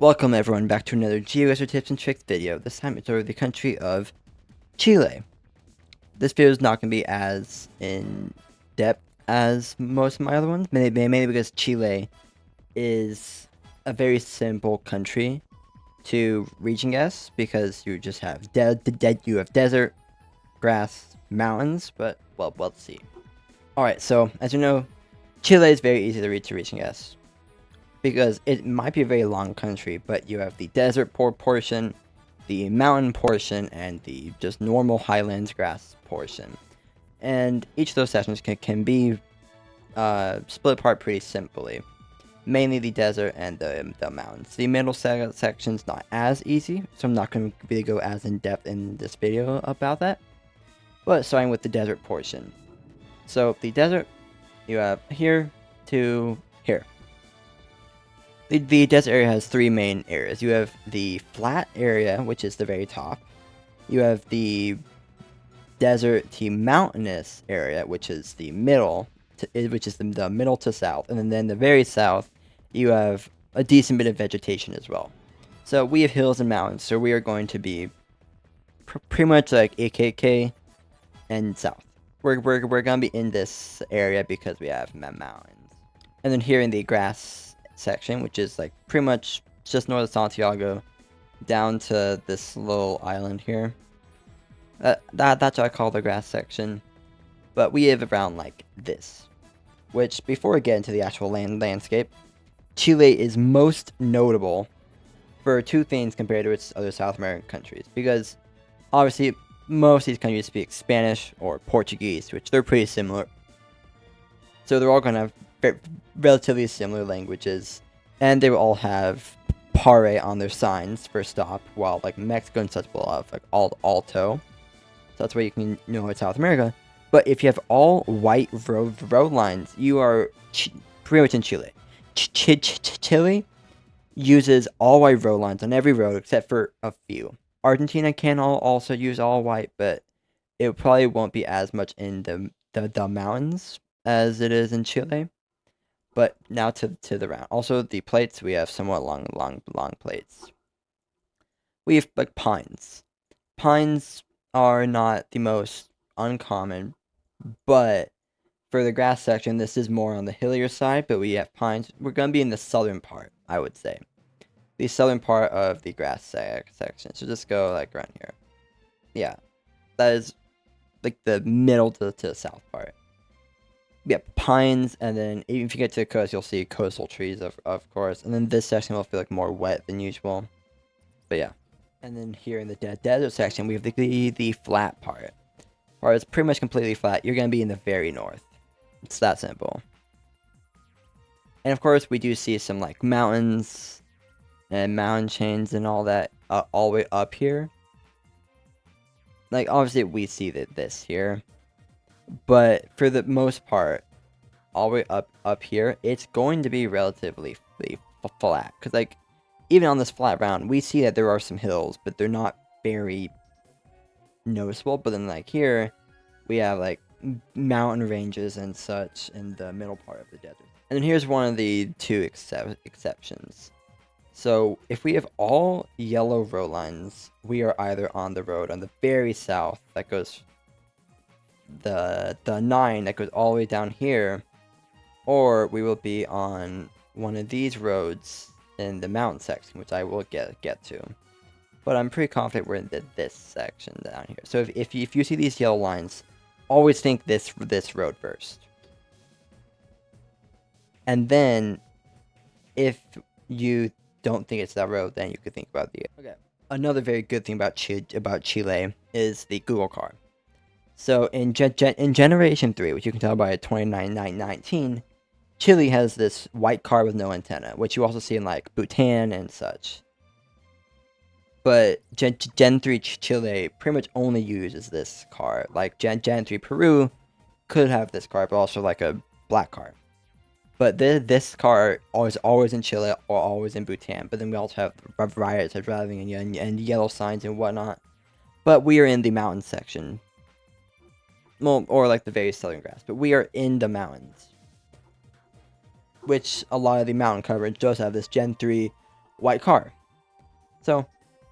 Welcome everyone back to another GeoGuessr tips and tricks video. This time it's over the country of Chile. This video is not going to be as in depth as most of my other ones, mainly because Chile is a very simple country to region guess because you just have you have desert, grass, mountains, but well, let's see. Alright, so as you know, Chile is very easy to region guess, because it might be a very long country, but you have the desert portion, the mountain portion, and the just normal highlands grass portion. And each of those sections can be split apart pretty simply. Mainly the desert and the mountains. The middle section's not as easy, so I'm not going to really go as in depth in this video about that. But starting with the desert portion. So the desert, you have here to here. The desert area has three main areas. You have the flat area, which is the very top. You have the desert to mountainous area, which is the middle, which is the middle to south. And then the very south, you have a decent bit of vegetation as well. So we have hills and mountains, so we are going to be pretty much like AKK and south. We're going to be in this area because we have mountains. And then here in the grass section, which is like pretty much just north of Santiago down to this little island here. That's what I call the grass section. But we have around like this, which before we get into the actual landscape, Chile is most notable for two things compared to its other South American countries, because obviously most of these countries speak Spanish or Portuguese, which they're pretty similar. So they're all going to have relatively similar languages, and they will all have pare on their signs for stop, while like Mexico and such will have like alto. So that's where you can know it's South America. But if you have all white road lines, you are pretty much in Chile. Chile uses all white road lines on every road except for a few. Argentina can also use all white, but it probably won't be as much in the mountains as it is in Chile. But now to the round. Also, the plates, we have somewhat long plates. We have like pines. Pines are not the most uncommon, but for the grass section, this is more on the hillier side, but we have pines. We're going to be in the southern part, I would say. The southern part of the grass section. So just go like around here. Yeah, that is like the middle to the south part. Yeah, pines, and then even if you get to the coast, you'll see coastal trees, of course. And then this section will feel like more wet than usual. But yeah. And then here in the desert section, we have the flat part. Or it's pretty much completely flat. You're going to be in the very north. It's that simple. And of course, we do see some like mountains and mountain chains and all that all the way up here. Like, obviously, we see this here. But for the most part, all the way up here, it's going to be relatively flat. Because, like, even on this flat ground, we see that there are some hills, but they're not very noticeable. But then, like, here, we have, like, mountain ranges and such in the middle part of the desert. And then here's one of the two exceptions. So, if we have all yellow road lines, we are either on the road on the very south that goes the 9 that goes all the way down here, or we will be on one of these roads in the mountain section, which I will get to. But I'm pretty confident we're in this section down here. So if you see these yellow lines, always think this road first. And then if you don't think it's that road, then you could think about the... Okay. Another very good thing about Chile is the Google car. So in Generation 3, which you can tell by 2919, Chile has this white car with no antenna, which you also see in like Bhutan and such. But Gen 3 Chile pretty much only uses this car. Like Gen 3 Peru could have this car, but also like a black car. But this car is always in Chile or always in Bhutan. But then we also have riots of driving and yellow signs and whatnot. But we are in the mountain section. Well, or like the very southern grass, but we are in the mountains, which a lot of the mountain coverage does have this Gen 3 white car. So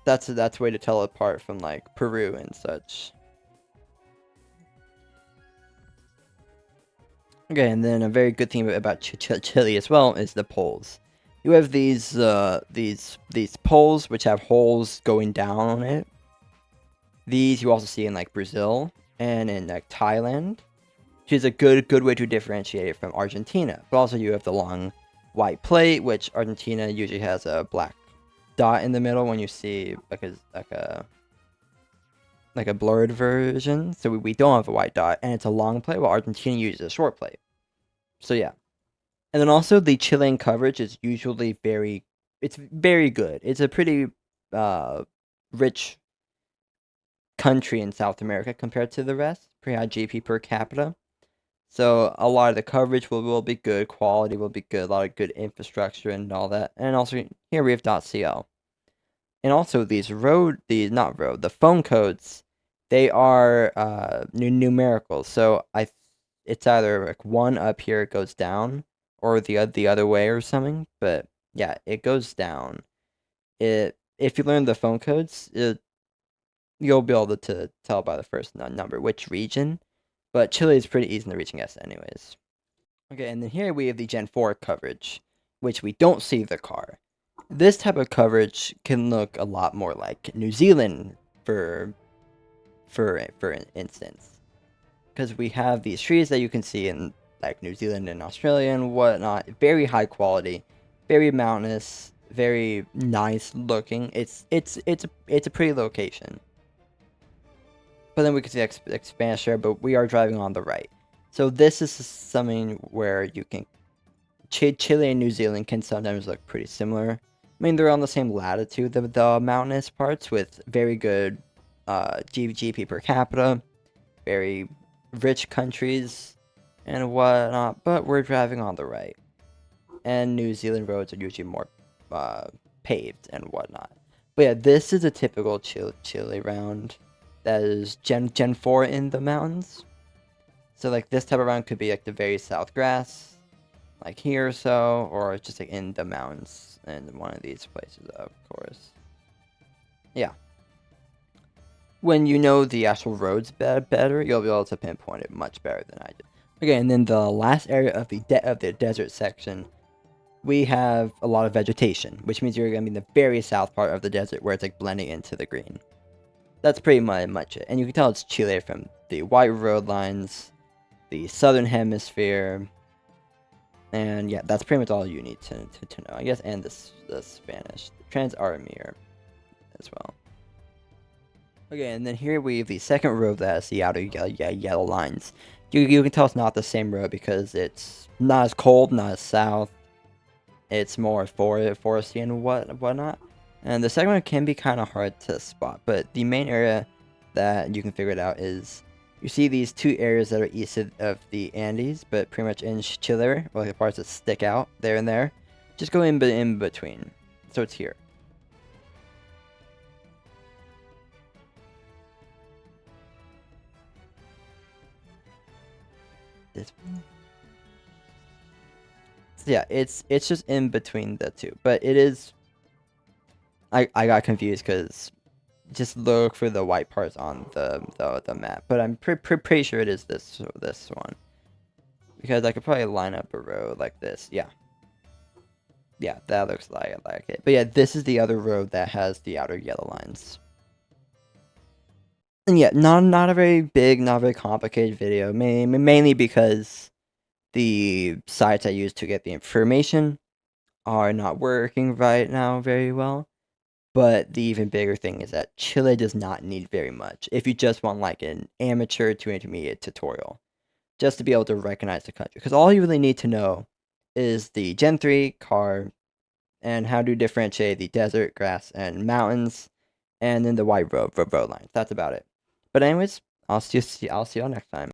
that's a way to tell it apart from like Peru and such. Okay, and then a very good thing about Chile as well is the poles. You have these poles which have holes going down on it. These you also see in like Brazil and in like Thailand, which is a good way to differentiate it from Argentina. But also you have the long white plate, which Argentina usually has a black dot in the middle when you see like a blurred version. So we don't have a white dot, and it's a long plate, while Argentina uses a short plate. So yeah. And then also the Chilean coverage is usually it's very good. It's a pretty rich country in South America compared to the rest. Pretty high GP per capita. So a lot of the coverage will be good, quality will be good, a lot of good infrastructure and all that. And also here we have .cl. And also the phone codes, they are numerical. So it's either like one up here goes down, or the other way or something. But yeah, it goes down. If you learn the phone codes, you'll be able to tell by the first number which region. But Chile is pretty easy in the region guess anyways. Okay, and then here we have the Gen 4 coverage, which we don't see the car. This type of coverage can look a lot more like New Zealand for instance, because we have these trees that you can see in like New Zealand and Australia and whatnot. Very high quality, very mountainous, very nice looking. It's a pretty location. But then we can see expand share, but we are driving on the right. So this is something where you can Chile and New Zealand can sometimes look pretty similar. I mean, they're on the same latitude, the mountainous parts, with very good GDP per capita, very rich countries, and whatnot, but we're driving on the right. And New Zealand roads are usually more paved and whatnot. But yeah, this is a typical Chile round that is Gen 4 in the mountains. So like this type of round could be like the very south grass, like here or so, or just like in the mountains in one of these places, of course. Yeah. When you know the actual roads better, you'll be able to pinpoint it much better than I did. Okay, and then the last area of the desert section, we have a lot of vegetation, which means you're going to be in the very south part of the desert where it's like blending into the green. That's pretty much it. And you can tell it's Chile from the white road lines, the southern hemisphere, and yeah, that's pretty much all you need to know, I guess, and the Spanish. The Trans-Aramir as well. Okay, and then here we have the second road that has the outer yellow lines. You can tell it's not the same road because it's not as cold, not as south. It's more foresty and whatnot. And the second one can be kind of hard to spot, but the main area that you can figure it out is you see these two areas that are east of the Andes, but pretty much in Chile, or like the parts that stick out there and there. Just go in between. So it's here. This one. So yeah, it's just in between the two, but it is. I got confused because just look for the white parts on the map, but I'm pretty sure it is this one, because I could probably line up a road like this. Yeah, that looks like it. But yeah, this is the other road that has the outer yellow lines. And yeah, not a very big, not very complicated video, mainly because the sites I use to get the information are not working right now very well. But the even bigger thing is that Chile does not need very much if you just want like an amateur to intermediate tutorial, just to be able to recognize the country. Because all you really need to know is the Gen 3 car and how to differentiate the desert, grass, and mountains, and then the white road lines. That's about it. But anyways, I'll see you all next time.